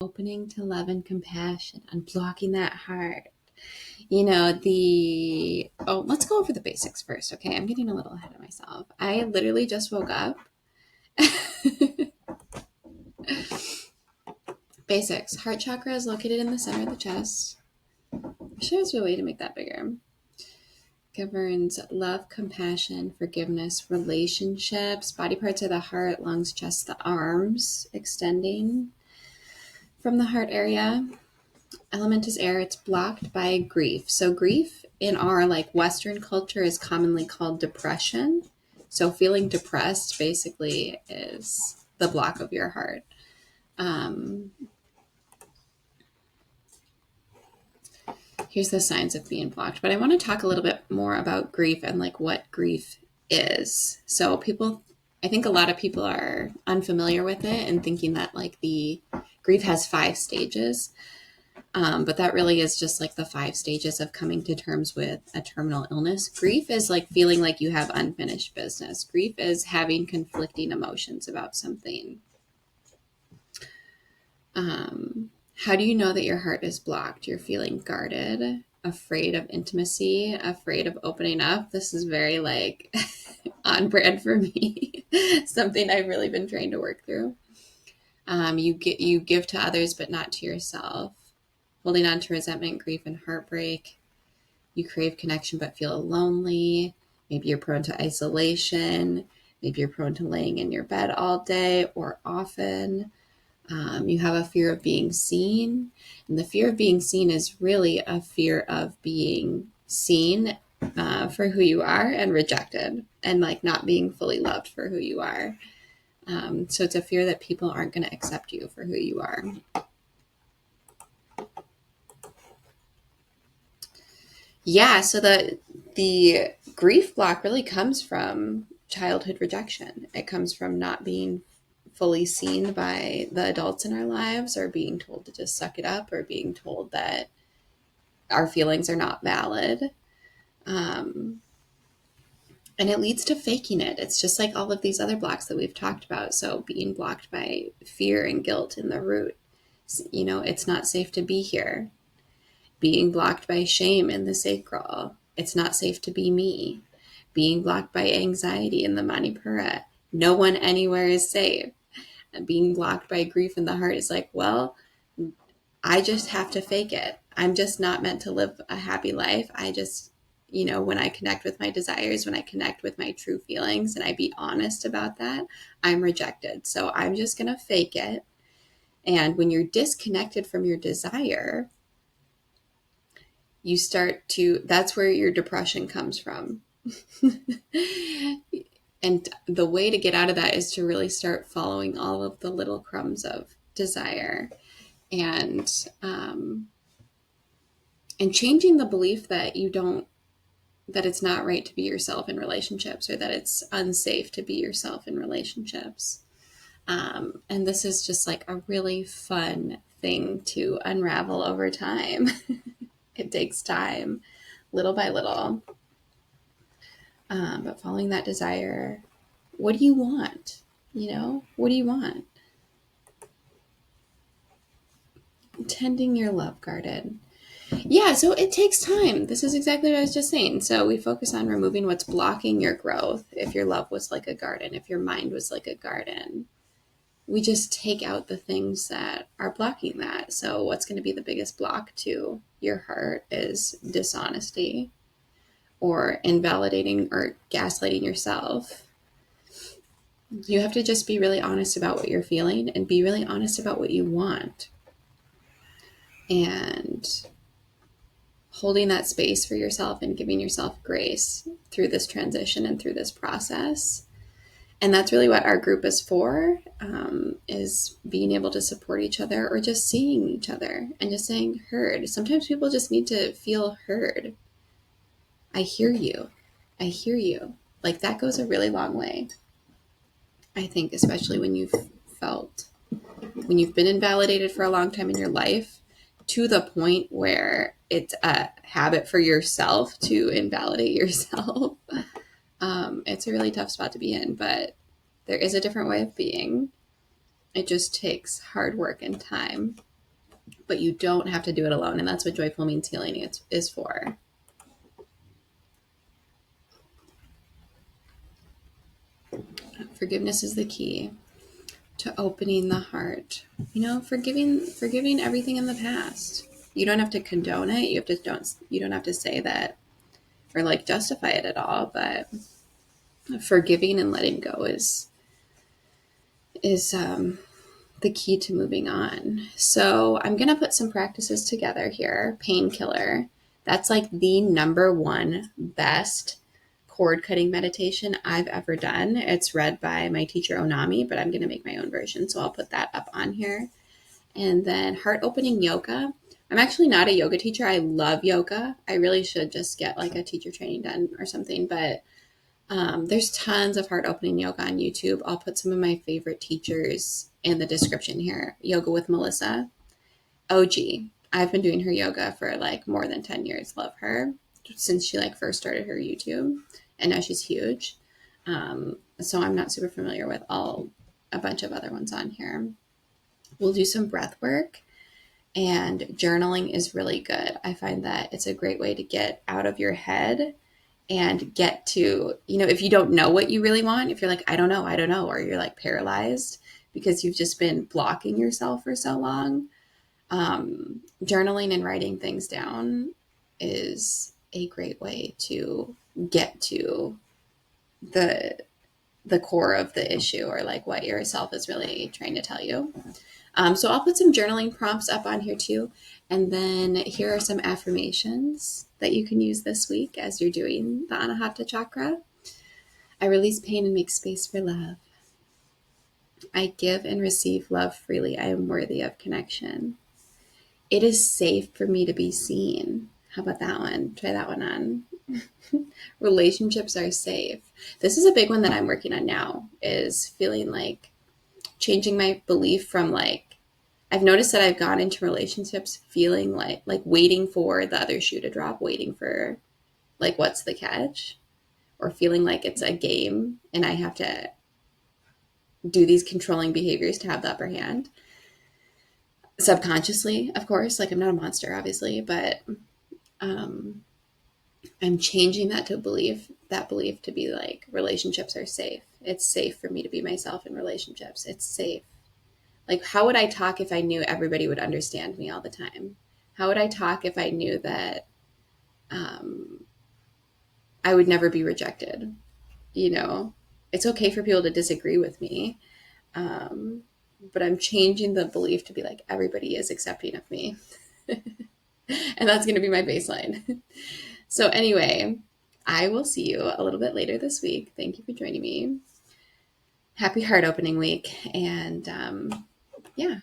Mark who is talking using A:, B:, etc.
A: opening to love and compassion, unblocking that heart. Let's go over the basics first, okay? I'm getting a little ahead of myself. I literally just woke up. Basics. Heart chakra is located in the center of the chest. I'm sure there's a way to make that bigger. Governs love, compassion, forgiveness, relationships. Body parts are the heart, lungs, chest, the arms, extending from the heart area. Element is air. It's blocked by grief. So grief in our Western culture is commonly called depression. So feeling depressed basically is the block of your heart. Here's the signs of being blocked. But I want to talk a little bit more about grief and what grief is. So I think a lot of people are unfamiliar with it and thinking that the grief has 5 stages. But that really is just the 5 stages of coming to terms with a terminal illness. Grief is feeling like you have unfinished business. Grief is having conflicting emotions about something. How do you know that your heart is blocked? You're feeling guarded, afraid of intimacy, afraid of opening up. This is very on brand for me. Something I've really been trying to work through. You give to others, but not to yourself. Holding on to resentment, grief, and heartbreak. You crave connection but feel lonely. Maybe you're prone to isolation. Maybe you're prone to laying in your bed all day or often. You have a fear of being seen. And the fear of being seen is really a fear of being seen for who you are and rejected and not being fully loved for who you are. So it's a fear that people aren't going to accept you for who you are. Yeah, so the grief block really comes from childhood rejection. It comes from not being fully seen by the adults in our lives, or being told to just suck it up, or being told that our feelings are not valid. And it leads to faking it. It's just like all of these other blocks that we've talked about. So being blocked by fear and guilt in the root, it's not safe to be here. Being blocked by shame in the sacral, it's not safe to be me. Being blocked by anxiety in the manipura, no one anywhere is safe. And being blocked by grief in the heart is I just have to fake it. I'm just not meant to live a happy life. I just, when I connect with my desires, when I connect with my true feelings and I be honest about that, I'm rejected. So I'm just going to fake it. And when you're disconnected from your desire, that's where your depression comes from. And the way to get out of that is to really start following all of the little crumbs of desire and changing the belief that it's not right to be yourself in relationships, or that it's unsafe to be yourself in relationships. And this is just a really fun thing to unravel over time. It takes time, little by little. But following that desire, what do you want? What do you want? Tending your love garden. Yeah, so it takes time. This is exactly what I was just saying. So we focus on removing what's blocking your growth. If your love was like a garden, if your mind was like a garden, we just take out the things that are blocking that. So what's going to be the biggest block to your heart is dishonesty, or invalidating or gaslighting yourself. You have to just be really honest about what you're feeling and be really honest about what you want. And holding that space for yourself and giving yourself grace through this transition and through this process. And that's really what our group is for, is being able to support each other, or just seeing each other and just saying heard. Sometimes people just need to feel heard. I hear you. I hear you. That goes a really long way. I think, especially when you've been invalidated for a long time in your life, to the point where it's a habit for yourself to invalidate yourself. It's a really tough spot to be in, but there is a different way of being. It just takes hard work and time. but you don't have to do it alone. And that's what Joyful Means Healing is for. Forgiveness is the key to opening the heart. Forgiving everything in the past. You don't have to condone it. You don't have to say that or like justify it at all, but forgiving and letting go is the key to moving on. So I'm going to put some practices together here. Painkiller. That's like the number one best cord cutting meditation I've ever done. It's read by my teacher Onami, but I'm going to make my own version. So I'll put that up on here. And then heart opening yoga. I'm actually not a yoga teacher. I love yoga. I really should just get like a teacher training done or something, but there's tons of heart opening yoga on YouTube. I'll put some of my favorite teachers in the description here. Yoga with Melissa. OG. I've been doing her yoga for like more than 10 years. Love her since she like first started her YouTube, and now she's huge. So I'm not super familiar with a bunch of other ones on here. We'll do some breath work, and journaling is really good. I find that it's a great way to get out of your head and get to, if you don't know what you really want, if you're like, I don't know, or you're like paralyzed because you've just been blocking yourself for so long, journaling and writing things down is a great way to get to the core of the issue, or like what yourself is really trying to tell you. So I'll put some journaling prompts up on here too. And then here are some affirmations that you can use this week as you're doing the Anahata chakra. I release pain and make space for love. I give and receive love freely. I am worthy of connection. It is safe for me to be seen. How about that one? Try that one on. Relationships are safe. This is a big one that I'm working on now, is feeling like changing my belief from like, I've noticed that I've gone into relationships feeling like waiting for the other shoe to drop, waiting for like, what's the catch? Or feeling like it's a game and I have to do these controlling behaviors to have the upper hand. Subconsciously, of course, like I'm not a monster, obviously, but I'm changing that belief to be like, relationships are safe. It's safe for me to be myself in relationships. It's safe. Like, how would I talk if I knew everybody would understand me all the time? How would I talk if I knew that I would never be rejected? It's okay for people to disagree with me. But I'm changing the belief to be like, everybody is accepting of me. And that's going to be my baseline. So anyway, I will see you a little bit later this week. Thank you for joining me. Happy heart opening week. And yeah.